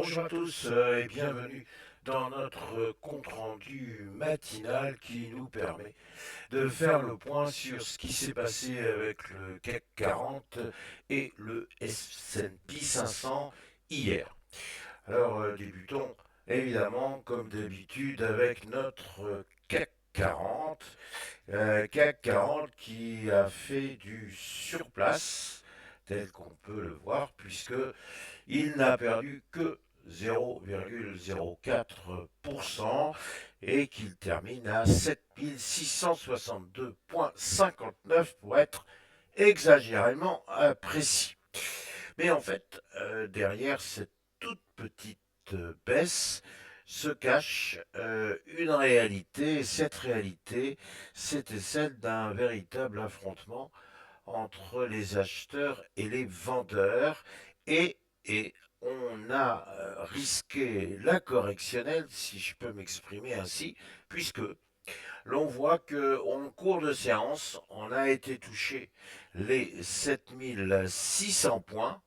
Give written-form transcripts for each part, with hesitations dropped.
Bonjour à tous et bienvenue dans notre compte-rendu matinal qui nous permet de faire le point sur ce qui s'est passé avec le CAC 40 et le S&P 500 hier. Alors débutons évidemment comme d'habitude avec notre CAC 40. CAC 40 qui a fait du surplace tel qu'on peut le voir puisque il n'a perdu que 0,04% et qu'il termine à 7662,59 pour être exagérément précis. Mais en fait, derrière cette toute petite baisse se cache une réalité. Cette réalité, c'était celle d'un véritable affrontement entre les acheteurs et les vendeurs et on a risqué la correctionnelle, si je peux m'exprimer ainsi, puisque l'on voit que en cours de séance, on a été touché les 7600 points.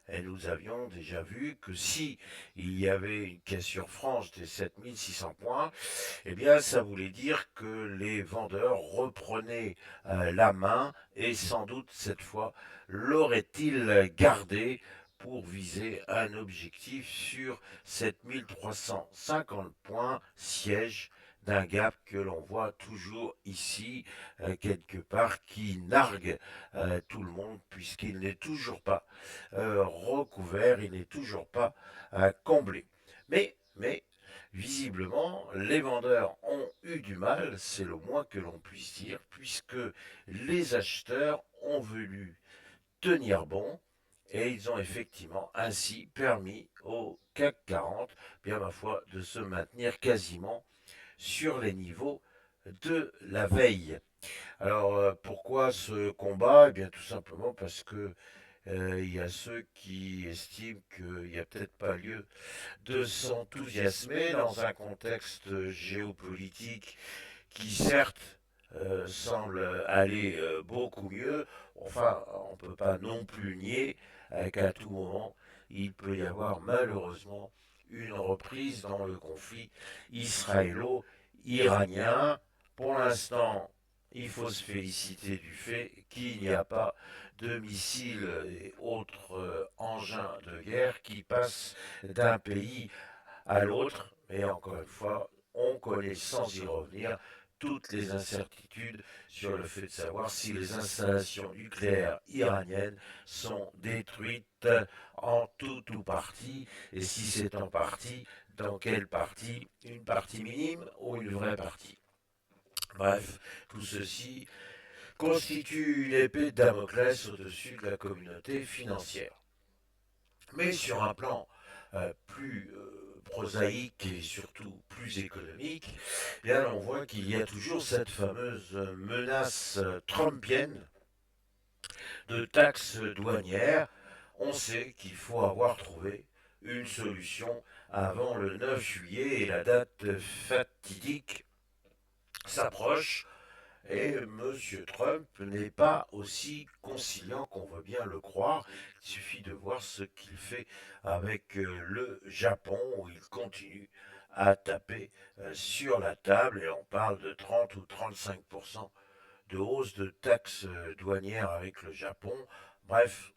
Et nous avions déjà vu que si il y avait une cassure franche des 7600 points, eh bien, ça voulait dire que les vendeurs reprenaient la main et sans doute cette fois l'auraient-ils gardé pour viser un objectif sur 7350 points siège d'un gap que l'on voit toujours ici, quelque part, qui nargue tout le monde puisqu'il n'est toujours pas recouvert, il n'est toujours pas comblé. Mais visiblement, les vendeurs ont eu du mal, c'est le moins que l'on puisse dire, puisque les acheteurs ont voulu tenir bon et ils ont effectivement ainsi permis au CAC 40, bien ma foi, de se maintenir quasiment sur les niveaux de la veille. Alors pourquoi ce combat? Eh bien tout simplement parce que il y a ceux qui estiment qu'il n'y a peut-être pas lieu de s'enthousiasmer dans un contexte géopolitique qui certes semble aller beaucoup mieux. Enfin, on ne peut pas non plus nier qu'à tout moment, il peut y avoir malheureusement une reprise dans le conflit israélo-iranien. Pour l'instant, il faut se féliciter du fait qu'il n'y a pas de missiles et autres engins de guerre qui passent d'un pays à l'autre. Mais encore une fois, on connaît sans y revenir toutes les incertitudes sur le fait de savoir si les installations nucléaires iraniennes sont détruites en tout ou partie, et si c'est en partie, dans quelle partie, une partie minime ou une vraie partie. Bref, tout ceci constitue une épée de Damoclès au-dessus de la communauté financière. Mais sur un plan plus prosaïque et surtout plus économique, eh bien, on voit qu'il y a toujours cette fameuse menace trumpienne de taxes douanières. On sait qu'il faut avoir trouvé une solution avant le 9 juillet et la date fatidique s'approche. Et M. Trump n'est pas aussi conciliant qu'on veut bien le croire. Il suffit de voir ce qu'il fait avec le Japon, où il continue à taper sur la table, et on parle de 30 ou 35% de hausse de taxes douanières avec le Japon. Bref,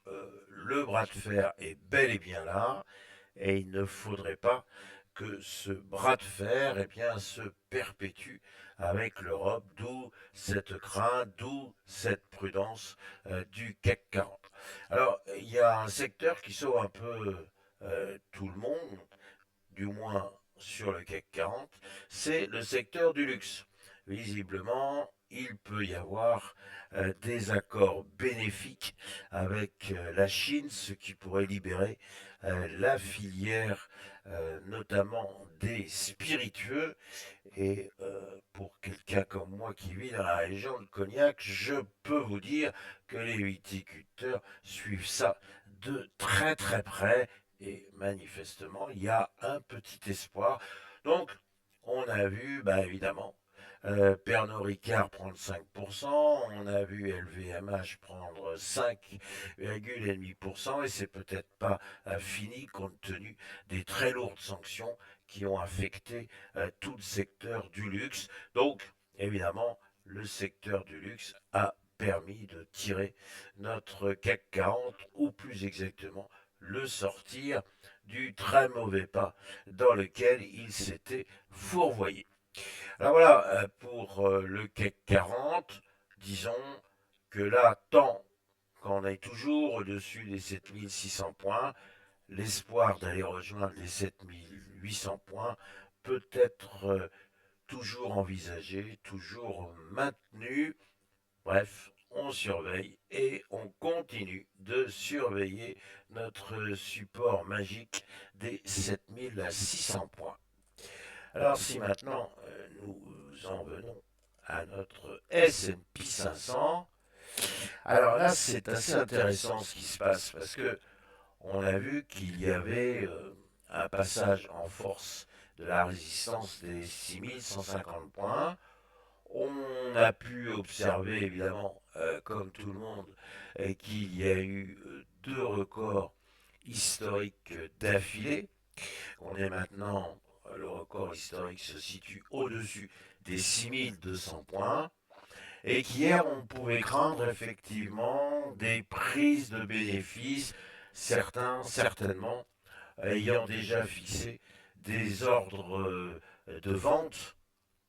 le bras de fer est bel et bien là, et il ne faudrait pas que ce bras de fer se perpétue avec l'Europe, d'où cette crainte, d'où cette prudence du CAC 40. Alors, il y a un secteur qui sauve un peu tout le monde, du moins sur le CAC 40, c'est le secteur du luxe. Visiblement, il peut y avoir des accords bénéfiques avec la Chine, ce qui pourrait libérer la filière, notamment des spiritueux. Et pour quelqu'un comme moi qui vit dans la région de Cognac, je peux vous dire que les viticulteurs suivent ça de très très près et manifestement il y a un petit espoir. Donc on a vu, évidemment, Pernod Ricard prendre 5%, on a vu LVMH prendre 5,5% et c'est peut-être pas fini compte tenu des très lourdes sanctions qui ont affecté tout le secteur du luxe. Donc, évidemment, le secteur du luxe a permis de tirer notre CAC 40, ou plus exactement, le sortir du très mauvais pas dans lequel il s'était fourvoyé. Alors voilà, pour le CAC 40, disons que là, tant qu'on est toujours au-dessus des 7600 points, l'espoir d'aller rejoindre les 7800 points peut être toujours envisagé, toujours maintenu. Bref, on surveille et on continue de surveiller notre support magique des 7600 points. Alors si maintenant nous en venons à notre S&P 500, alors là c'est assez intéressant ce qui se passe parce que on a vu qu'il y avait un passage en force de la résistance des 6150 points. On a pu observer évidemment, comme tout le monde, qu'il y a eu deux records historiques d'affilée. On est maintenant, le record historique se situe au-dessus des 6200 points. Et qu'hier, on pouvait craindre effectivement des prises de bénéfices, certains certainement ayant déjà fixé des ordres de vente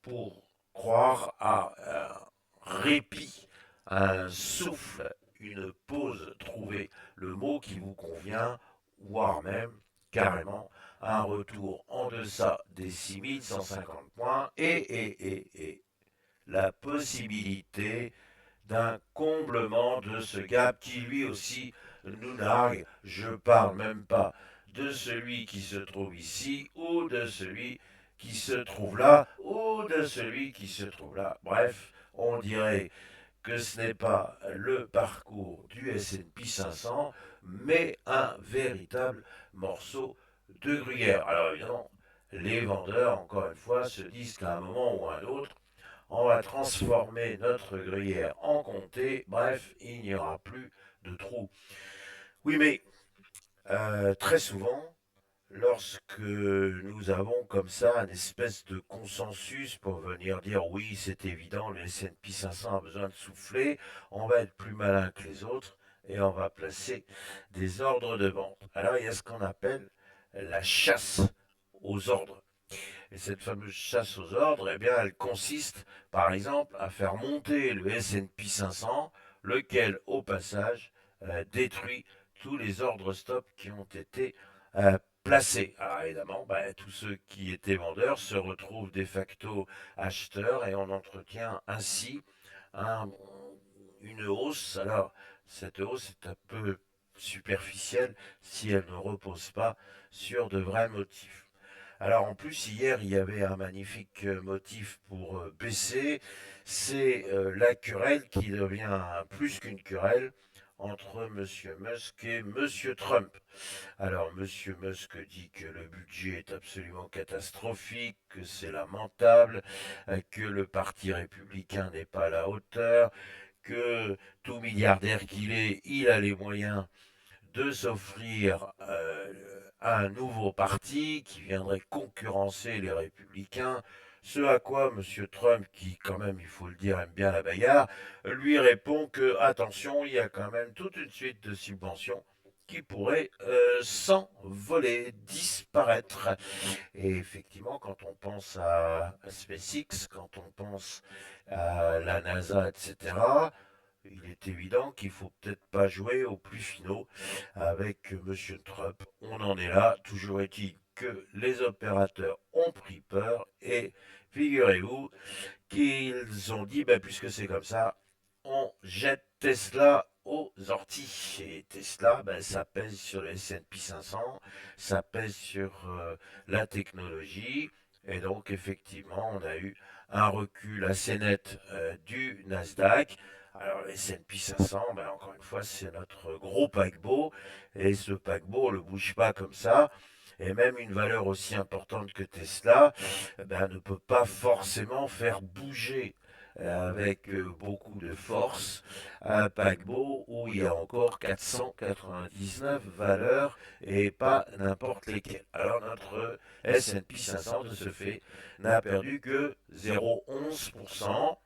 pour croire à un répit, un souffle, une pause, trouver le mot qui vous convient, voire même carrément un retour en deçà des 6150 points et la possibilité d'un comblement de ce gap qui lui aussi nous nargue. Je parle même pas de celui qui se trouve ici ou de celui qui se trouve là ou de celui qui se trouve là. Bref, on dirait que ce n'est pas le parcours du S&P 500, mais un véritable morceau de gruyère. Alors évidemment, les vendeurs, encore une fois, se disent qu'à un moment ou à un autre, on va transformer notre gruyère en comté, bref, il n'y aura plus de trous. Oui, mais très souvent, lorsque nous avons comme ça un espèce de consensus pour venir dire oui, c'est évident, le S&P 500 a besoin de souffler, on va être plus malin que les autres et on va placer des ordres de vente. Alors il y a ce qu'on appelle la chasse aux ordres. Et cette fameuse chasse aux ordres, eh bien, elle consiste, par exemple, à faire monter le S&P 500, lequel, au passage, détruit tous les ordres stop qui ont été placés. Alors évidemment, tous ceux qui étaient vendeurs se retrouvent de facto acheteurs et on entretient ainsi un- une hausse. Alors, cette hausse est un peu superficielle si elle ne repose pas sur de vrais motifs. Alors en plus, hier, il y avait un magnifique motif pour baisser, c'est la querelle qui devient plus qu'une querelle entre Monsieur Musk et Monsieur Trump. Alors Monsieur Musk dit que le budget est absolument catastrophique, que c'est lamentable, que le Parti républicain n'est pas à la hauteur, que tout milliardaire qu'il est, il a les moyens de s'offrir un nouveau parti qui viendrait concurrencer les républicains, ce à quoi M. Trump, qui quand même, il faut le dire, aime bien la bagarre, lui répond que, attention, il y a quand même toute une suite de subventions qui pourraient s'envoler, disparaître. Et effectivement, quand on pense à SpaceX, quand on pense à la NASA, etc., il est évident qu'il faut peut-être pas jouer au plus finaux avec Monsieur Trump. On en est là. Toujours est-il que les opérateurs ont pris peur et figurez-vous qu'ils ont dit, puisque c'est comme ça, on jette Tesla aux orties. Et Tesla, ça pèse sur le S&P 500, ça pèse sur la technologie. Et donc, effectivement, on a eu un recul assez net du Nasdaq. Alors, le S&P 500, encore une fois, c'est notre gros paquebot. Et ce paquebot, on ne le bouge pas comme ça. Et même une valeur aussi importante que Tesla ben, ne peut pas forcément faire bouger avec beaucoup de force un paquebot où il y a encore 499 valeurs et pas n'importe lesquelles. Alors notre S&P 500 de ce fait n'a perdu que 0,11%,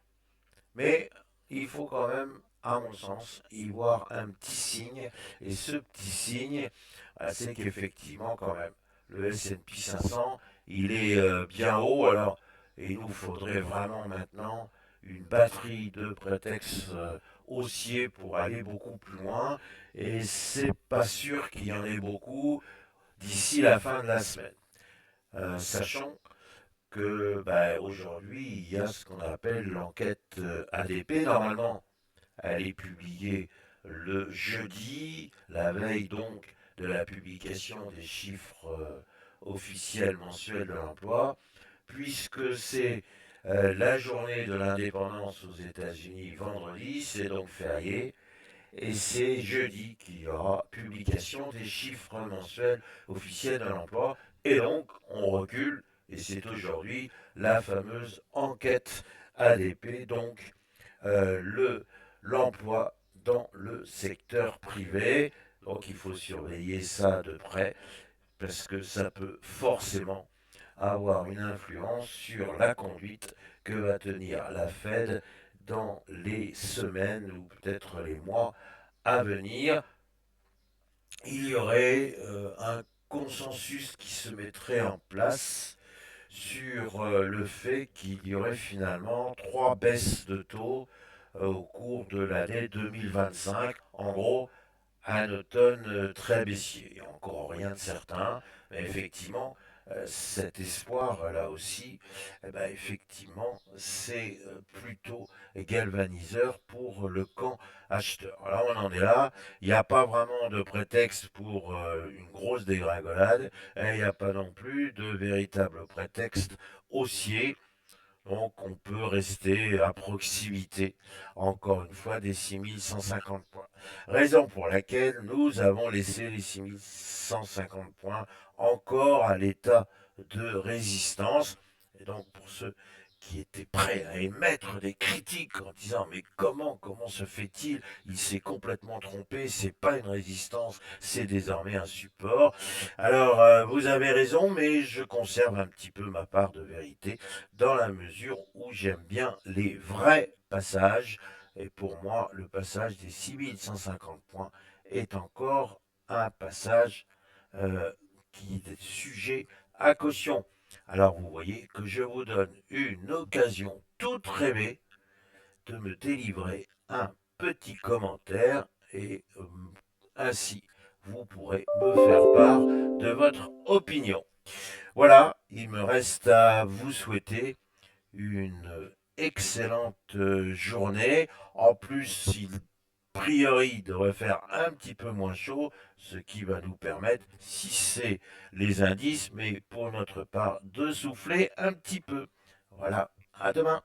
mais il faut quand même, à mon sens, y voir un petit signe. Et ce petit signe, c'est qu'effectivement, quand même, le S&P 500, il est bien haut. Alors, il nous faudrait vraiment maintenant une batterie de prétextes haussiers pour aller beaucoup plus loin. Et c'est pas sûr qu'il y en ait beaucoup d'ici la fin de la semaine. Sachant que bah, aujourd'hui, il y a ce qu'on appelle l'enquête ADP. Normalement, elle est publiée le jeudi, la veille donc de la publication des chiffres officiels mensuels de l'emploi, puisque c'est la journée de l'indépendance aux États-Unis vendredi, c'est donc férié, et c'est jeudi qu'il y aura publication des chiffres mensuels officiels de l'emploi, et donc on recule, et c'est aujourd'hui la fameuse enquête ADP, donc l'emploi dans le secteur privé. Donc il faut surveiller ça de près parce que ça peut forcément avoir une influence sur la conduite que va tenir la Fed dans les semaines ou peut-être les mois à venir. Il y aurait un consensus qui se mettrait en place sur le fait qu'il y aurait finalement trois baisses de taux au cours de l'année 2025. En gros, un automne très baissier. Il n'y a encore rien de certain, mais effectivement, cet espoir là aussi, eh ben, effectivement, c'est plutôt galvaniseur pour le camp acheteur. Alors on en est là, il n'y a pas vraiment de prétexte pour une grosse dégringolade, et il n'y a pas non plus de véritable prétexte haussier. Donc on peut rester à proximité, encore une fois, des 6150 points. Raison pour laquelle nous avons laissé les 6150 points encore à l'état de résistance. Et donc pour ceux qui étaient prêts à émettre des critiques en disant mais comment se fait-il? Il s'est complètement trompé, c'est pas une résistance, c'est désormais un support. Alors vous avez raison, mais je conserve un petit peu ma part de vérité dans la mesure où j'aime bien les vrais passages. Et pour moi, le passage des 6150 points est encore un passage qui est sujet à caution. Alors vous voyez que je vous donne une occasion toute rêvée de me délivrer un petit commentaire et ainsi vous pourrez me faire part de votre opinion. Voilà, il me reste à vous souhaiter une excellente journée. En plus, il priori devrait faire un petit peu moins chaud, ce qui va nous permettre, si c'est les indices, mais pour notre part, de souffler un petit peu. Voilà, à demain.